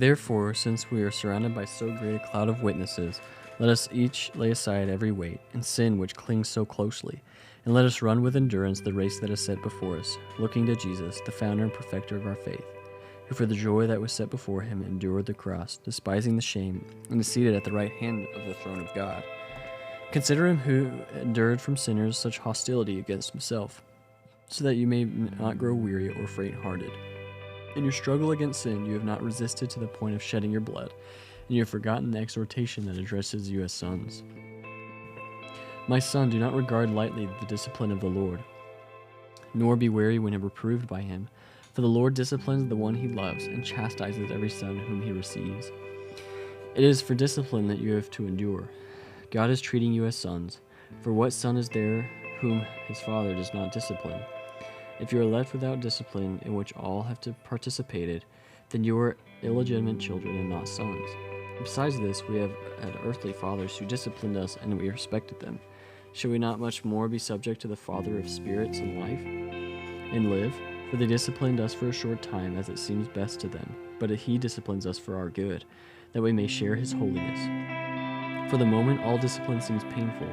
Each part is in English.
Therefore, since we are surrounded by so great a cloud of witnesses, let us each lay aside every weight and sin which clings so closely, and let us run with endurance the race that is set before us, looking to Jesus, the founder and perfecter of our faith, who for the joy that was set before him endured the cross, despising the shame, and is seated at the right hand of the throne of God. Consider him who endured from sinners such hostility against himself, so that you may not grow weary or faint-hearted. In your struggle against sin, you have not resisted to the point of shedding your blood, and you have forgotten the exhortation that addresses you as sons. My son, do not regard lightly the discipline of the Lord, nor be weary when reproved by him. For the Lord disciplines the one he loves, and chastises every son whom he receives. It is for discipline that you have to endure. God is treating you as sons. For what son is there whom his father does not discipline? If you are left without discipline, in which all have participated, then you are illegitimate children and not sons. Besides this, we have had earthly fathers who disciplined us, and we respected them. Shall we not much more be subject to the Father of spirits and life, and live? For they disciplined us for a short time, as it seems best to them. But he disciplines us for our good, that we may share his holiness. For the moment, all discipline seems painful,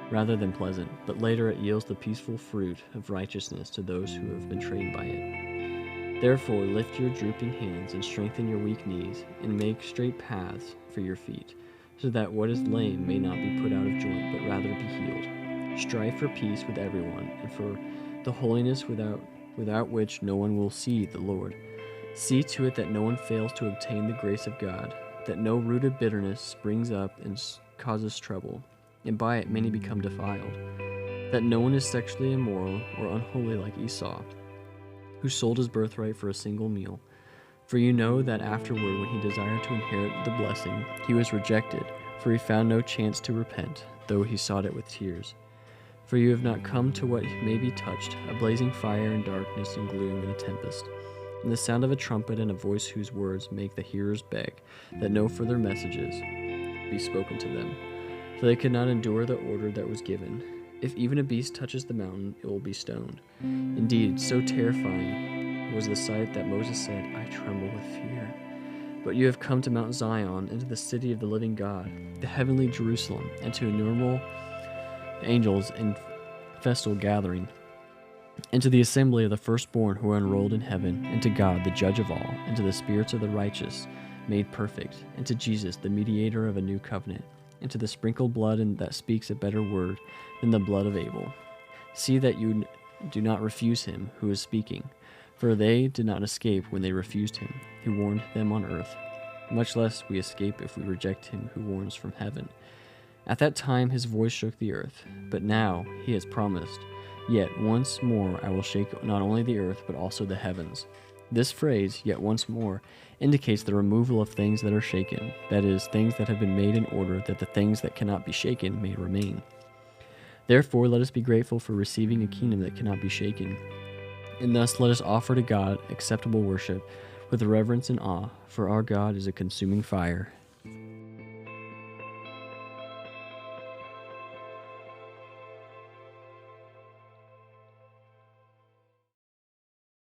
rather than pleasant, but later it yields the peaceful fruit of righteousness to those who have been trained by it. Therefore, lift your drooping hands and strengthen your weak knees, and make straight paths for your feet, so that what is lame may not be put out of joint, but rather be healed. Strive for peace with everyone, and for the holiness without which no one will see the Lord. See to it that no one fails to obtain the grace of God, that no root of bitterness springs up and causes trouble, and by it many become defiled, that no one is sexually immoral or unholy like Esau, who sold his birthright for a single meal. For you know that afterward, when he desired to inherit the blessing, he was rejected, for he found no chance to repent, though he sought it with tears. For you have not come to what may be touched, a blazing fire and darkness and gloom and a tempest, and the sound of a trumpet and a voice whose words make the hearers beg that no further messages be spoken to them. For they could not endure the order that was given. If even a beast touches the mountain, it will be stoned. Indeed, so terrifying was the sight that Moses said, I tremble with fear. But you have come to Mount Zion, and to the city of the living God, the heavenly Jerusalem, and to innumerable angels in festal gathering, and to the assembly of the firstborn who are enrolled in heaven, and to God, the judge of all, and to the spirits of the righteous made perfect, and to Jesus, the mediator of a new covenant, and to the sprinkled blood and that speaks a better word than the blood of Abel. See that you do not refuse him who is speaking, for they did not escape when they refused him, who warned them on earth. Much less we escape if we reject him who warns from heaven. At that time his voice shook the earth, but now he has promised, yet once more I will shake not only the earth but also the heavens. This phrase, yet once more, indicates the removal of things that are shaken, that is, things that have been made in order that the things that cannot be shaken may remain. Therefore, let us be grateful for receiving a kingdom that cannot be shaken, and thus let us offer to God acceptable worship with reverence and awe, for our God is a consuming fire,